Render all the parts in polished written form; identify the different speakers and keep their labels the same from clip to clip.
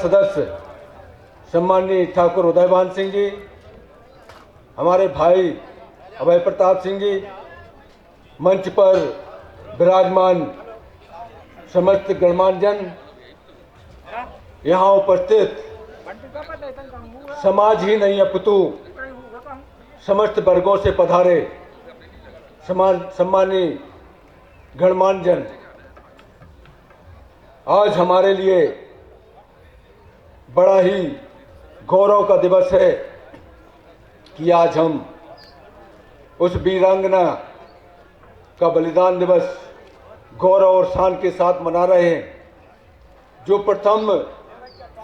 Speaker 1: सदस्य सम्माननीय ठाकुर उदयभान सिंह जी, हमारे भाई अभय प्रताप सिंह जी, मंच पर विराजमान समस्त गणमान्य जन, यहाँ उपस्थित समाज ही नहीं अपितु समस्त वर्गों से पधारे सम्मानीय गणमान्य जन, आज हमारे लिए बड़ा ही गौरव का दिवस है कि आज हम उस वीरांगना का बलिदान दिवस गौरव और शान के साथ मना रहे हैं, जो प्रथम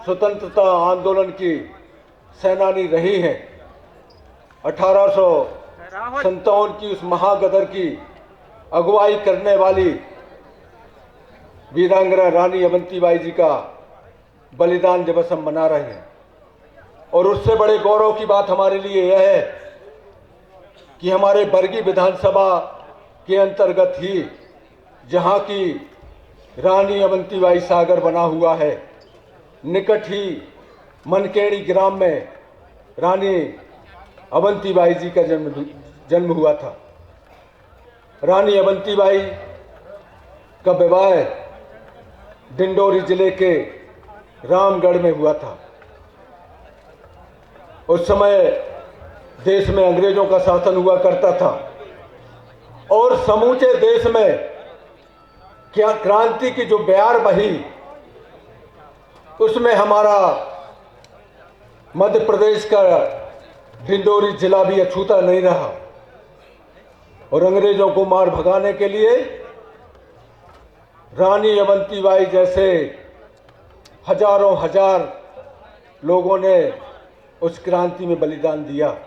Speaker 1: स्वतंत्रता आंदोलन की सेनानी रही हैं। 1857 की उस महागदर की अगुवाई करने वाली वीरांगना रानी अवंतीबाई जी का बलिदान दिवस हम मना रहे हैं। और उससे बड़े गौरव की बात हमारे लिए यह है कि हमारे बरगी विधानसभा के अंतर्गत ही जहां की रानी अवंतीबाई सागर बना हुआ है, निकट ही मनकेड़ी ग्राम में रानी अवंतीबाई जी का जन्म हुआ था। रानी अवंतीबाई का विवाह डिंडोरी जिले के रामगढ़ में हुआ था। उस समय देश में अंग्रेजों का शासन हुआ करता था और समूचे देश में क्या क्रांति की जो बयार बही, उसमें हमारा मध्य प्रदेश का डिंडोरी जिला भी अछूता नहीं रहा। और अंग्रेजों को मार भगाने के लिए रानी अवंतीबाई जैसे हजारों हजार लोगों ने उस क्रांति में बलिदान दिया।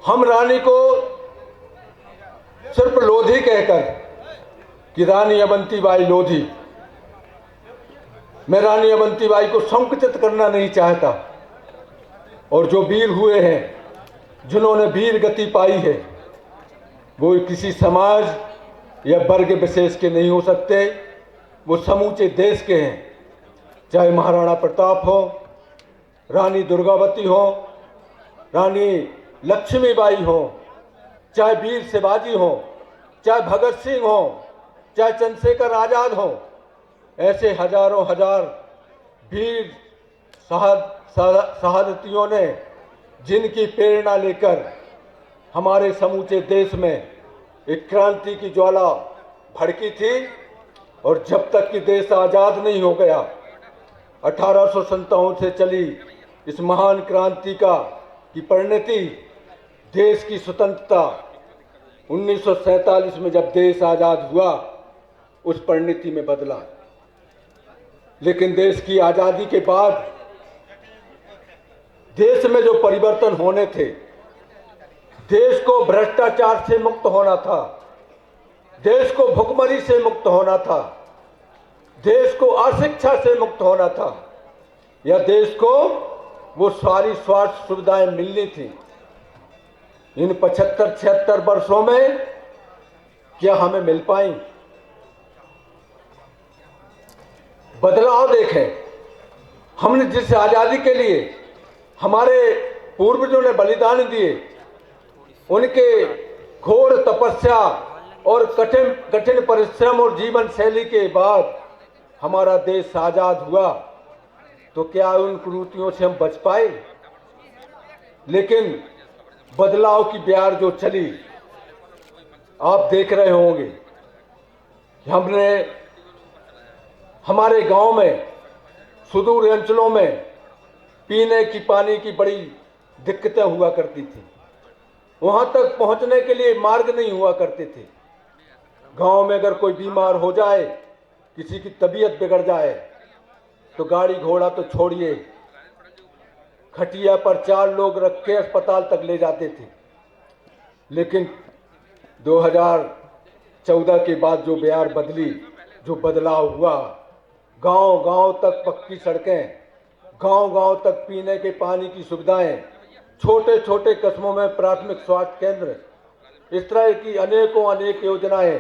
Speaker 1: हम रानी को सिर्फ लोधी कहकर कि रानी अवंतीबाई लोधी, मैं रानी अवंतीबाई को संकुचित करना नहीं चाहता। और जो वीर हुए हैं, जिन्होंने वीर गति पाई है, वो किसी समाज या वर्ग विशेष के नहीं हो सकते, वो समूचे देश के हैं। चाहे महाराणा प्रताप हो, रानी दुर्गावती हो, रानी लक्ष्मीबाई हो, चाहे वीर शिवाजी हो, चाहे भगत सिंह हो, चाहे चंद्रशेखर आजाद हो, ऐसे हजारों हजार वीर शहादतियों ने जिनकी प्रेरणा लेकर हमारे समूचे देश में एक क्रांति की ज्वाला भड़की थी। और जब तक कि देश आज़ाद नहीं हो गया, 1857 से चली इस महान क्रांति की परिणति देश की स्वतंत्रता 1947 में जब देश आज़ाद हुआ, उस परिणति में बदला। लेकिन देश की आज़ादी के बाद देश में जो परिवर्तन होने थे, देश को भ्रष्टाचार से मुक्त होना था, देश को भुखमरी से मुक्त होना था, देश को अशिक्षा से मुक्त होना था, या देश को वो सारी स्वास्थ्य सुविधाएं मिलनी थी। इन 75-76 वर्षों में क्या हमें मिल पाई? बदलाव देखें। हमने जिस आज़ादी के लिए हमारे पूर्वजों ने बलिदान दिए, उनके घोर तपस्या और कठिन परिश्रम और जीवन शैली के बाद हमारा देश आज़ाद हुआ, तो क्या उन कुरीतियों से हम बच पाए? लेकिन बदलाव की बयार जो चली, आप देख रहे होंगे, हमने हमारे गांव में, सुदूर अंचलों में पीने की पानी की बड़ी दिक्कतें हुआ करती थी। वहां तक पहुंचने के लिए मार्ग नहीं हुआ करते थे। गांव में अगर कोई बीमार हो जाए, किसी की तबीयत बिगड़ जाए, तो गाड़ी घोड़ा तो छोड़िए, खटिया पर 4 लोग रख के अस्पताल तक ले जाते थे। लेकिन 2014 के बाद जो बयार बदली, जो बदलाव हुआ, गांव-गांव तक पक्की सड़कें, गांव-गांव तक पीने के पानी की सुविधाएं, छोटे-छोटे कस्बों में प्राथमिक स्वास्थ्य केंद्र, इस तरह की अनेक योजनाएं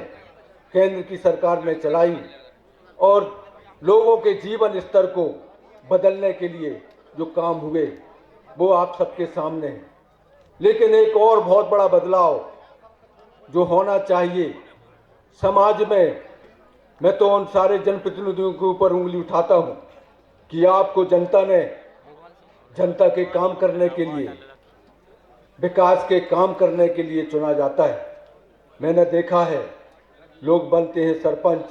Speaker 1: केंद्र की सरकार ने चलाई। और लोगों के जीवन स्तर को बदलने के लिए जो काम हुए वो आप सबके सामने है। लेकिन एक और बहुत बड़ा बदलाव जो होना चाहिए समाज में, मैं तो उन सारे जनप्रतिनिधियों के ऊपर उंगली उठाता हूं कि आपको जनता ने जनता के काम करने के लिए, विकास के काम करने के लिए चुना जाता है। मैंने देखा है लोग बनते हैं सरपंच,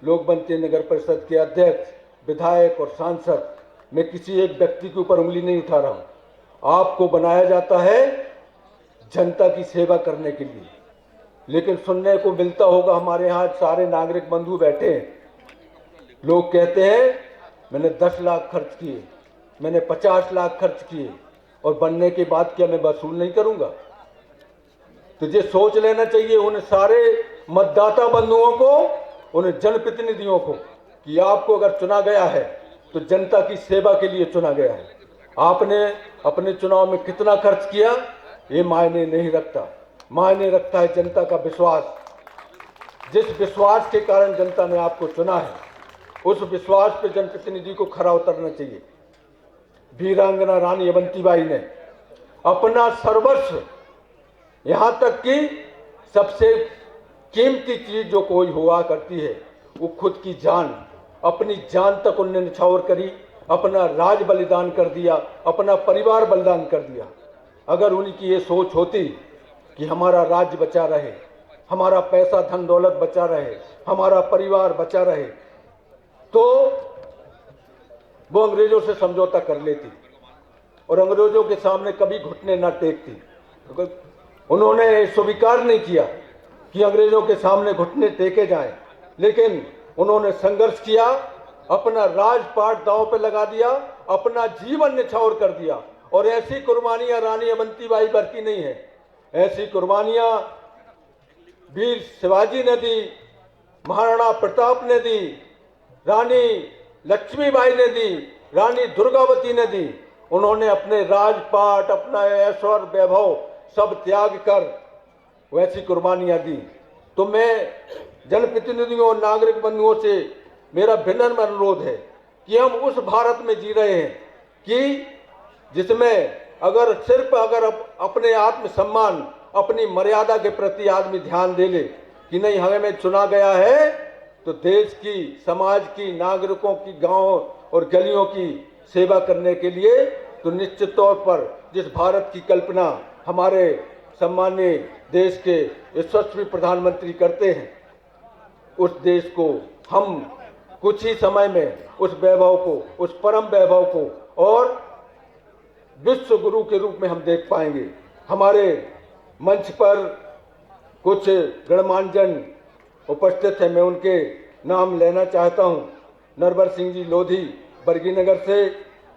Speaker 1: लोग बनते हैं नगर परिषद के अध्यक्ष, विधायक और सांसद। मैं किसी एक व्यक्ति के ऊपर उंगली नहीं उठा रहा हूं। आपको बनाया जाता है जनता की सेवा करने के लिए। लेकिन सुनने को मिलता होगा, हमारे यहाँ सारे नागरिक बंधु बैठे हैं, लोग कहते हैं मैंने 10 लाख खर्च किए, मैंने 50 लाख खर्च किए और बनने के बाद क्या मैं वसूल नहीं करूंगा? तो ये सोच लेना चाहिए उन सारे मतदाता बंधुओं को, उन जनप्रतिनिधियों को कि आपको अगर चुना गया है तो जनता की सेवा के लिए चुना गया है। आपने अपने चुनाव में कितना खर्च किया ये मायने नहीं रखता, मायने रखता है जनता का विश्वास। जिस विश्वास के कारण जनता ने आपको चुना है उस विश्वास पे जनप्रतिनिधि को खरा उतरना चाहिए। वीरांगना रानी अवंतीबाई ने अपना सर्वस्व, यहां तक कि सबसे कीमती चीज जो कोई हुआ करती है वो खुद की जान, अपनी जान तक उन्होंने न्यौछावर करी, अपना राज बलिदान कर दिया, अपना परिवार बलिदान कर दिया। अगर उनकी ये सोच होती कि हमारा राज्य बचा रहे, हमारा पैसा धन दौलत बचा रहे, हमारा परिवार बचा रहे, तो वो अंग्रेजों से समझौता कर लेती और अंग्रेजों के सामने कभी घुटने न टेकती। उन्होंने स्वीकार नहीं किया कि अंग्रेजों के सामने घुटने टेके जाएं, लेकिन उन्होंने संघर्ष किया, अपना राजपाट दांव पे लगा दिया, अपना जीवन न्यौछावर कर दिया। और ऐसी कुर्बानियां रानी अवंतीबाई भर की नहीं है, ऐसी कुर्बानियां वीर शिवाजी ने दी, महाराणा प्रताप ने दी, रानी लक्ष्मीबाई ने दी, रानी दुर्गावती ने दी। उन्होंने अपने राजपाट, अपना ऐश्वर्य वैभव सब त्याग कर वैसी कुर्बानियां दी। तो मैं जनप्रतिनिधियों और नागरिक बंधुओं से मेरा विनम्र अनुरोध है कि हम उस भारत में जी रहे हैं कि जिसमें अगर सिर्फ अपने आत्मसम्मान, अपनी मर्यादा के प्रति आदमी ध्यान दे ले कि नहीं हमें चुना गया है तो देश की, समाज की, नागरिकों की, गांव और गलियों की सेवा करने के लिए, तो निश्चित तौर पर जिस भारत की कल्पना हमारे सम्मानीय देश के यशस्वी प्रधानमंत्री करते हैं, उस देश को हम कुछ ही समय में उस वैभव को, उस परम वैभव को और विश्व गुरु के रूप में हम देख पाएंगे। हमारे मंच पर कुछ गणमान्यजन उपस्थित हैं, मैं उनके नाम लेना चाहता हूं। नरवर सिंह जी लोधी बरगीनगर से,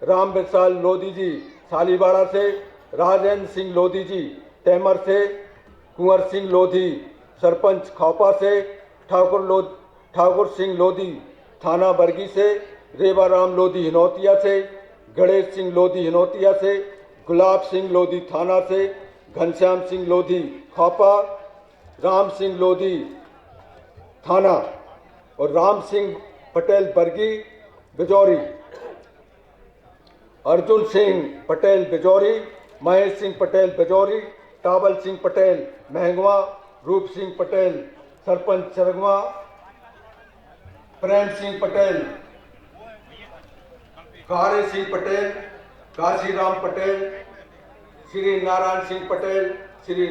Speaker 1: राम विशाल लोधी जी सालीवाड़ा से, राजेंद्र सिंह लोधी जी तैमर से, कुंवर सिंह लोधी सरपंच खौपा से, ठाकुर सिंह लोधी थाना बरगी से, रेवा राम लोधी हिनौतिया से, गणेश सिंह लोधी हिनौतिया से, गुलाब सिंह लोधी थाना से, घनश्याम सिंह लोधी खौपा, राम सिंह लोधी थाना और राम सिंह पटेल बरगी बिजौरी, अर्जुन सिंह पटेल बिजौरी, महेश सिंह पटेल बिजौरी, टावल सिंह पटेल महंगवा, रूप सिंह पटेल सरपंच चरगवा, प्रेम सिंह पटेल, कारे सिंह पटेल, काशीराम पटेल, श्री नारायण सिंह पटेल, श्री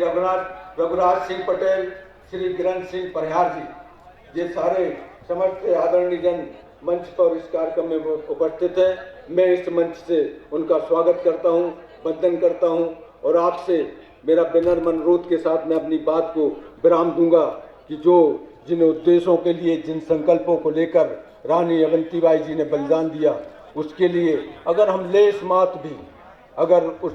Speaker 1: रघुराज सिंह पटेल, श्री गिरन सिंह परिहार जी, ये सारे समस्त आदरणीय जन मंच पर इस कार्यक्रम में उपस्थित हैं। मैं इस मंच से उनका स्वागत करता हूं, वंदन करता हूं और आपसे मेरा विनम्र अनुरोध के साथ मैं अपनी बात को विराम दूंगा कि जिन उद्देश्यों के लिए, जिन संकल्पों को लेकर रानी अवंतीबाई जी ने बलिदान दिया, उसके लिए अगर हम लेश मात्र भी अगर उस